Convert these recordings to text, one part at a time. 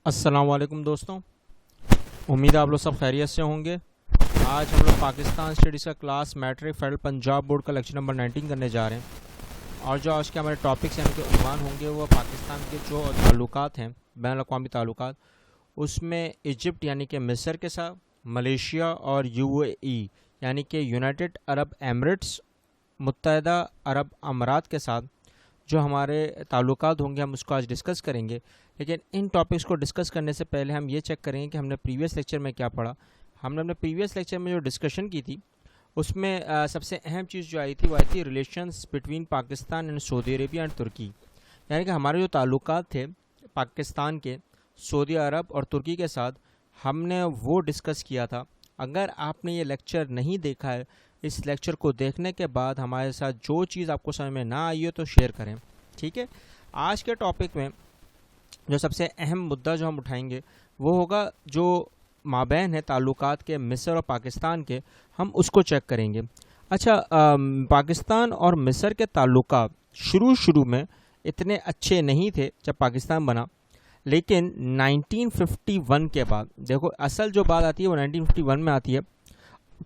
السلام علیکم دوستوں، امید ہے آپ لوگ سب خیریت سے ہوں گے۔ آج ہم لوگ پاکستان اسٹڈیز کا class matric federal Punjab board کا لیکچر نمبر 19 کرنے جا رہے ہیں، اور جو آج کے ہمارے ٹاپکس یعنی کہ عنوان ہوں گے وہ پاکستان کے جو تعلقات ہیں، بین الاقوامی تعلقات، اس میں ایجپٹ یعنی کہ مصر کے ساتھ، ملیشیا اور یو اے ای یعنی کہ یونائٹڈ عرب ایمریٹس، متحدہ عرب امارات کے ساتھ جو ہمارے تعلقات ہوں گے ہم اس کو آج ڈسکس کریں گے۔ لیکن ان ٹاپکس کو ڈسکس کرنے سے پہلے ہم یہ چیک کریں گے کہ ہم نے پریویس لیکچر میں کیا پڑھا۔ ہم نے اپنے پریویس لیکچر میں جو ڈسکشن کی تھی اس میں سب سے اہم چیز جو آئی تھی relations between Pakistan and Saudi Arabia and Turkey, یعنی کہ ہمارے جو تعلقات تھے پاکستان کے سعودی عرب اور ترکی کے ساتھ، ہم نے وہ ڈسکس کیا تھا۔ اگر آپ نے یہ لیکچر نہیں دیکھا ہے، اس لیکچر کو دیکھنے کے بعد ہمارے ساتھ جو چیز آپ کو سمجھ میں نہ آئی ہو تو شیئر کریں، ٹھیک ہے۔ آج کے ٹاپک میں جو سب سے اہم مدعا جو ہم اٹھائیں گے وہ ہوگا جو مابین ہے تعلقات کے مصر اور پاکستان کے، ہم اس کو چیک کریں گے۔ اچھا، پاکستان اور مصر کے تعلقات شروع میں اتنے اچھے نہیں تھے جب پاکستان بنا، لیکن 1951 کے بعد دیکھو اصل جو بات آتی ہے وہ 1951 میں آتی ہے،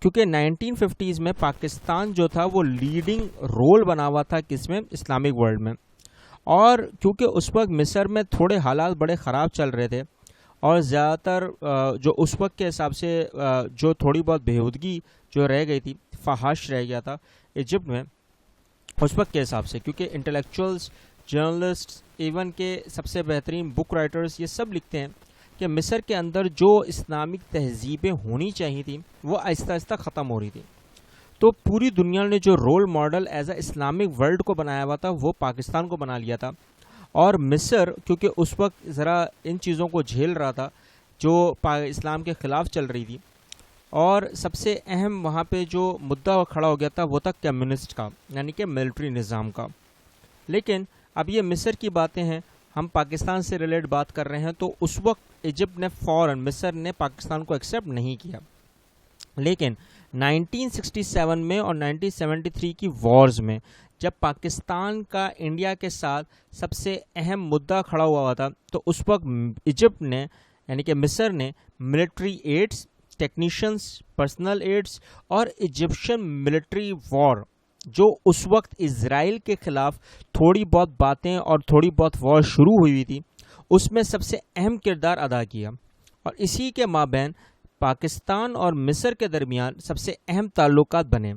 کیونکہ 1950s میں پاکستان جو تھا وہ لیڈنگ رول بنا ہوا تھا کس میں، اسلامک ورلڈ میں، اور کیونکہ اس وقت مصر میں تھوڑے حالات بڑے خراب چل رہے تھے، اور زیادہ تر جو اس وقت کے حساب سے جو تھوڑی بہت بےہودگی جو رہ گئی تھی، فحش رہ گیا تھا ایجپٹ میں اس وقت کے حساب سے، کیونکہ انٹلیکچوئلس، جرنلسٹ، ایون کہ سب سے بہترین بک رائٹرز یہ سب لکھتے ہیں کہ مصر کے اندر جو اسلامک تہذیبیں ہونی چاہیے تھیں وہ آہستہ آہستہ ختم ہو رہی تھی۔ تو پوری دنیا نے جو role model as a Islamic world کو بنایا ہوا تھا وہ پاکستان کو بنا لیا تھا، اور مصر کیونکہ اس وقت ذرا ان چیزوں کو جھیل رہا تھا جو اسلام کے خلاف چل رہی تھی، اور سب سے اہم وہاں پہ جو مدعا کھڑا ہو گیا تھا وہ تھا کمیونسٹ کا، یعنی کہ ملٹری نظام کا۔ لیکن اب یہ مصر کی باتیں ہیں، ہم پاکستان سے ریلیٹ بات کر رہے ہیں، تو اس وقت ایجپٹ نے فوراً مصر نے پاکستان کو ایکسیپٹ نہیں کیا، لیکن 1967 میں اور 1973 کی وارز میں جب پاکستان کا انڈیا کے ساتھ سب سے اہم مدعا کھڑا ہوا تھا، تو اس وقت ایجپٹ نے یعنی کہ مصر نے military aids, technicians, personnel aids اور ایجپشن ملٹری وار جو اس وقت اسرائیل کے خلاف تھوڑی بہت باتیں اور تھوڑی بہت وار شروع ہوئی تھی، اس میں سب سے اہم کردار ادا کیا، اور اسی کے مابین پاکستان اور مصر کے درمیان سب سے اہم تعلقات بنے۔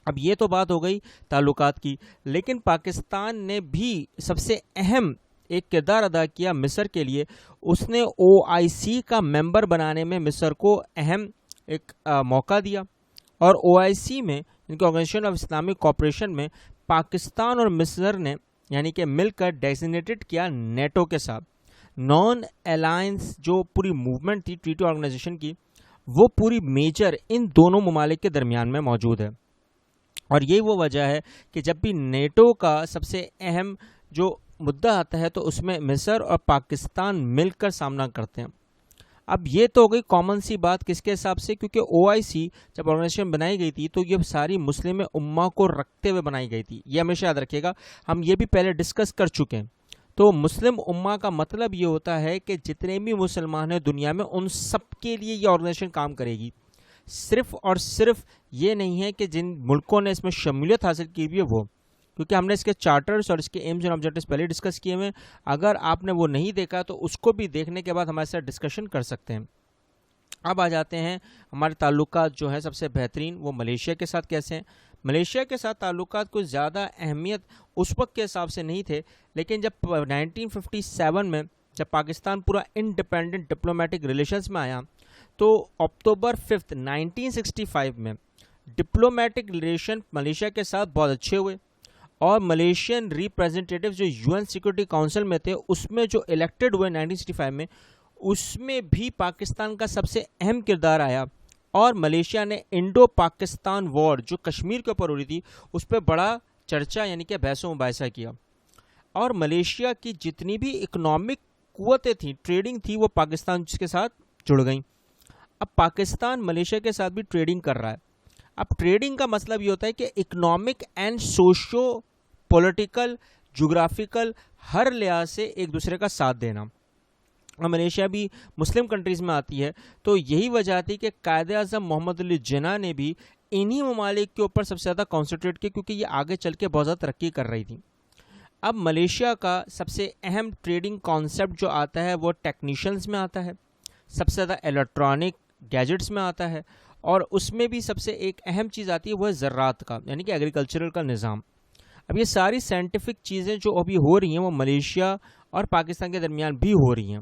اب یہ تو بات ہو گئی تعلقات کی، لیکن پاکستان نے بھی سب سے اہم ایک کردار ادا کیا مصر کے لیے، اس نے OIC کا ممبر بنانے میں مصر کو اہم ایک موقع دیا، اور OIC میں ان کے آرگنائزیشن آف اسلامک کوآپریشن میں پاکستان اور مصر نے یعنی کہ مل کر ڈیزگنیٹڈ کیا نیٹو کے ساتھ۔ نان الائنس جو پوری موومنٹ تھی ٹریٹی آرگنائزیشن کی، وہ پوری میجر ان دونوں ممالک کے درمیان میں موجود ہے، اور یہی وہ وجہ ہے کہ جب بھی نیٹو کا سب سے اہم جو مدعا آتا ہے تو اس میں مصر اور پاکستان مل کر سامنا کرتے ہیں۔ اب یہ تو ہو گئی کامن سی بات کس کے حساب سے، کیونکہ OIC جب آرگنائزیشن بنائی گئی تھی تو یہ ساری مسلم امہ کو رکھتے ہوئے بنائی گئی تھی، یہ ہمیشہ یاد رکھیے گا، ہم یہ بھی پہلے ڈسکس کر چکے ہیں۔ تو مسلم امہ کا مطلب یہ ہوتا ہے کہ جتنے بھی مسلمان ہیں دنیا میں ان سب کے لیے یہ آرگنائزیشن کام کرے گی، صرف اور صرف یہ نہیں ہے کہ جن ملکوں نے اس میں شمولیت حاصل کی ہوئی ہے وہ، کیونکہ ہم نے اس کے چارٹرز اور اس کے ایمز اینڈ آبجیکٹیوز پہلے ڈسکس کیے ہوئے ہیں، اگر آپ نے وہ نہیں دیکھا تو اس کو بھی دیکھنے کے بعد ہمارے ساتھ ڈسکشن کر سکتے ہیں۔ اب آ جاتے ہیں ہمارے تعلقات جو ہیں سب سے بہترین وہ ملیشیا کے ساتھ کیسے ہیں۔ ملیشیا کے ساتھ تعلقات کوئی زیادہ اہمیت اس وقت کے حساب سے نہیں تھے، لیکن جب 1957 میں جب پاکستان پورا انڈیپینڈنٹ ڈپلومیٹک ریلیشنز میں آیا تو اکتوبر 5 1965 میں ڈپلومیٹک ریلیشن ملیشیا کے ساتھ بہت اچھے ہوئے، اور ملیشین ریپریزنٹیٹیو جو UN سیکورٹی کونسل میں تھے اس میں جو الیکٹڈ ہوئے 1965 میں، اس میں بھی پاکستان کا سب سے اہم کردار آیا، اور ملیشیا نے انڈو پاکستان وار جو کشمیر کے اوپر ہو رہی تھی اس پہ بڑا چرچا یعنی کہ بحث و مباحثہ کیا، اور ملیشیا کی جتنی بھی اکنامک قوتیں تھیں، ٹریڈنگ تھی، وہ پاکستان کے ساتھ جڑ گئیں۔ اب پاکستان ملیشیا کے ساتھ بھی ٹریڈنگ کر رہا ہے۔ اب ٹریڈنگ کا مطلب یہ ہوتا ہے کہ اکنامک اینڈ سوشو پولیٹیکل، جغرافیکل ہر لحاظ سے ایک دوسرے کا ساتھ دینا۔ اور ملیشیا بھی مسلم کنٹریز میں آتی ہے. تو یہی وجہ تھی کہ قائد اعظم محمد علی جناح نے بھی انہی ممالک کے اوپر سب سے زیادہ کانسنٹریٹ کیا کیونکہ یہ آگے چل کے بہت زیادہ ترقی کر رہی تھی. اب ملیشیا کا سب سے اہم ٹریڈنگ کانسیپٹ جو آتا ہے وہ ٹیکنیشینز میں آتا ہے, سب سے زیادہ الیکٹرانک گیجٹس میں آتا ہے, اور اس میں بھی سب سے ایک اہم چیز آتی ہے وہ ہے زراعت کا, یعنی کہ ایگریکلچرل کا نظام. اب یہ ساری سائنٹیفک چیزیں جو ابھی ہو رہی ہیں وہ ملیشیا اور پاکستان کے درمیان بھی ہو رہی ہیں.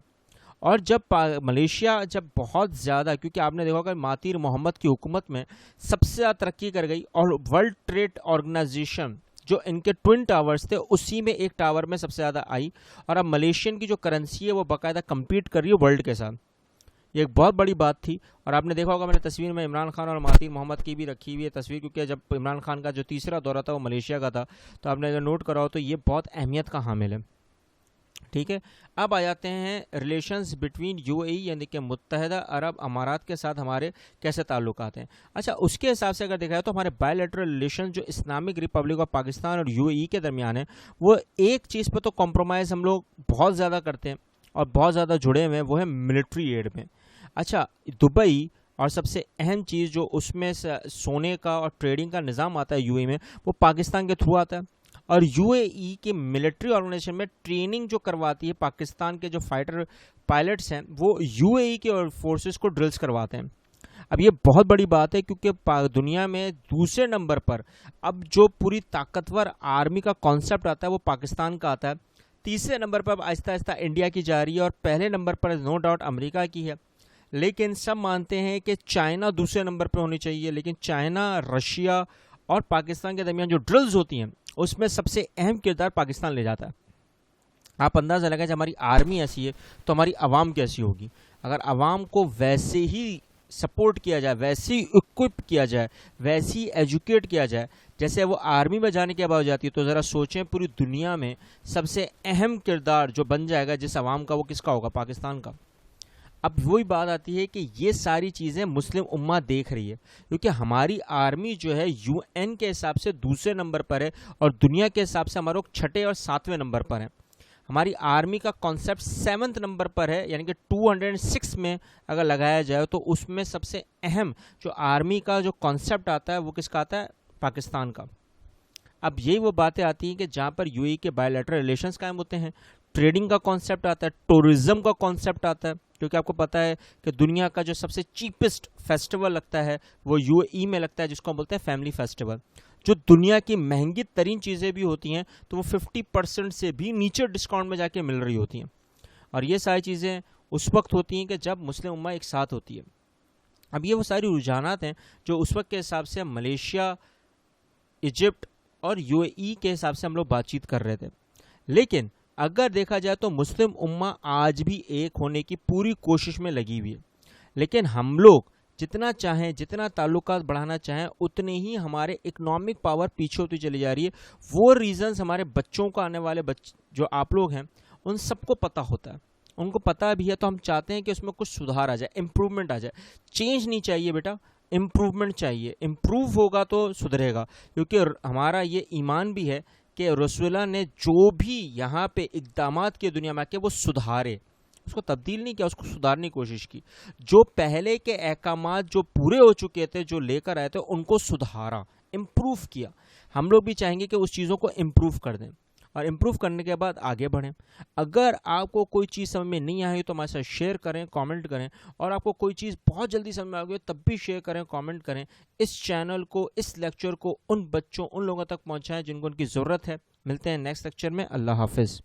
اور جب ملیشیا جب بہت زیادہ, کیونکہ آپ نے دیکھا ہوگا مہاتیر محمد کی حکومت میں سب سے زیادہ ترقی کر گئی, اور ورلڈ ٹریڈ آرگنائزیشن جو ان کے ٹوئن ٹاورز تھے اسی میں ایک ٹاور میں سب سے زیادہ آئی, اور اب ملیشین کی جو کرنسی ہے وہ باقاعدہ کمپیٹ کر رہی ہے ورلڈ کے ساتھ. یہ ایک بہت بڑی بات تھی. اور آپ نے دیکھا ہوگا میں نے تصویر میں عمران خان اور مہاتیر محمد کی بھی رکھی ہوئی ہے تصویر, کیونکہ جب عمران خان کا جو تیسرا دورہ تھا وہ ملیشیا کا تھا, تو آپ نے اگر نوٹ کرا ہو تو یہ بہت اہمیت کا حامل ہے. ٹھیک ہے, اب آ جاتے ہیں ریلیشنز بٹوین یو اے ای یعنی کہ متحدہ عرب امارات کے ساتھ ہمارے کیسے تعلقات ہیں. اچھا, اس کے حساب سے اگر دیکھا جائے تو ہمارے بائی لیٹرل ریلیشن جو اسلامک ریپبلک آف پاکستان اور یو اے ای کے درمیان ہے, وہ ایک چیز پہ تو کمپرومائز ہم لوگ بہت زیادہ کرتے ہیں اور بہت زیادہ جڑے ہوئے ہیں, وہ ہے ملٹری ایڈ میں. اچھا, دبئی اور سب سے اہم چیز جو اس میں سونے کا اور ٹریڈنگ کا نظام آتا ہے یو اے میں, وہ پاکستان کے تھرو آتا ہے. اور یو اے ای کے ملٹری آرگنائزیشن میں ٹریننگ جو کرواتی ہے پاکستان کے جو فائٹر پائلٹس ہیں وہ یو اے ای کے فورسز کو ڈرلز کرواتے ہیں. اب یہ بہت بڑی بات ہے کیونکہ دنیا میں دوسرے نمبر پر اب جو پوری طاقتور آرمی کا کانسیپٹ آتا ہے وہ پاکستان کا آتا ہے. تیسرے نمبر پر اب آہستہ آہستہ انڈیا کی جا رہی ہے, اور پہلے نمبر پر نو ڈاؤٹ امریکہ کی ہے. لیکن سب مانتے ہیں کہ چائنا دوسرے نمبر پہ ہونی چاہیے, لیکن چائنا, رشیا اور پاکستان کے درمیان جو ڈرلز ہوتی ہیں اس میں سب سے اہم کردار پاکستان لے جاتا ہے. آپ اندازہ لگائیں جب ہماری آرمی ایسی ہے تو ہماری عوام کیسی ہوگی. اگر عوام کو ویسے ہی سپورٹ کیا جائے, ویسے ہی اکوپ کیا جائے, ویسے ہی ایجوکیٹ کیا جائے جیسے وہ آرمی میں جانے کے بعد ہو جاتی ہے, تو ذرا سوچیں پوری دنیا میں سب سے اہم کردار جو بن جائے گا جس عوام کا, وہ کس کا ہوگا؟ پاکستان کا. اب وہی بات آتی ہے کہ یہ ساری چیزیں مسلم امہ دیکھ رہی ہے, کیونکہ ہماری آرمی جو ہے یو این کے حساب سے دوسرے نمبر پر ہے اور دنیا کے حساب سے ہمارے لوگ چھٹے اور ساتویں نمبر پر ہیں. ہماری آرمی کا کانسیپٹ 7 نمبر پر ہے, یعنی کہ 206 میں اگر لگایا جائے تو اس میں سب سے اہم جو آرمی کا جو کانسیپٹ آتا ہے وہ کس کا آتا ہے؟ پاکستان کا. اب یہی وہ باتیں آتی ہیں کہ جہاں پر یو اے کے بائی لیٹرل ریلیشنز قائم ہوتے ہیں, ٹریڈنگ کا کانسیپٹ آتا ہے, ٹورزم کا کانسیپٹ آتا ہے, کیونکہ آپ کو پتہ ہے کہ دنیا کا جو سب سے چیپسٹ فیسٹیول لگتا ہے وہ یو اے ای میں لگتا ہے, جس کو ہم بولتے ہیں فیملی فیسٹیول. جو دنیا کی مہنگی ترین چیزیں بھی ہوتی ہیں تو وہ 50% سے بھی نیچے ڈسکاؤنٹ میں جا کے مل رہی ہوتی ہیں. اور یہ ساری چیزیں اس وقت ہوتی ہیں کہ جب مسلم امہ ایک ساتھ ہوتی ہے. اب یہ وہ ساری رجحانات ہیں جو اس وقت کے حساب سے ملیشیا, ایجپٹ اور یو اے ای کے حساب سے ہم لوگ بات چیت کر رہے تھے. لیکن اگر دیکھا جائے تو مسلم امہ آج بھی ایک ہونے کی پوری کوشش میں لگی ہوئی ہے, لیکن ہم لوگ جتنا چاہیں, جتنا تعلقات بڑھانا چاہیں, اتنے ہی ہمارے اکنامک پاور پیچھے ہوتی چلی جا رہی ہے. وہ ریزنز ہمارے بچوں کو, آنے والے جو آپ لوگ ہیں ان سب کو پتہ ہوتا ہے, ان کو پتہ بھی ہے, تو ہم چاہتے ہیں کہ اس میں کچھ سدھار آ جائے, امپرومنٹ آ جائے. چینج نہیں چاہیے بیٹا, امپرومنٹ چاہیے. امپروو ہوگا تو سدھرے گا, کیونکہ ہمارا یہ ایمان بھی ہے کہ رسول اللہ نے جو بھی یہاں پہ اقدامات کی دنیا میں کہ وہ سدھارے, اس کو تبدیل نہیں کیا, اس کو سدھارنے کی کوشش کی. جو پہلے کے احکامات جو پورے ہو چکے تھے, جو لے کر آئے تھے, ان کو سدھارا, امپروو کیا. ہم لوگ بھی چاہیں گے کہ اس چیزوں کو امپروو کر دیں, اور امپروو کرنے کے بعد آگے بڑھیں. اگر آپ کو کوئی چیز سمجھ میں نہیں آئی تو ہمارے ساتھ شیئر کریں, کامنٹ کریں, اور آپ کو کوئی چیز بہت جلدی سمجھ میں آ گئی تب بھی شیئر کریں, کامنٹ کریں. اس چینل کو, اس لیکچر کو ان بچوں, ان لوگوں تک پہنچائیں جن کو ان کی ضرورت ہے. ملتے ہیں نیکسٹ لیکچر میں. اللہ حافظ.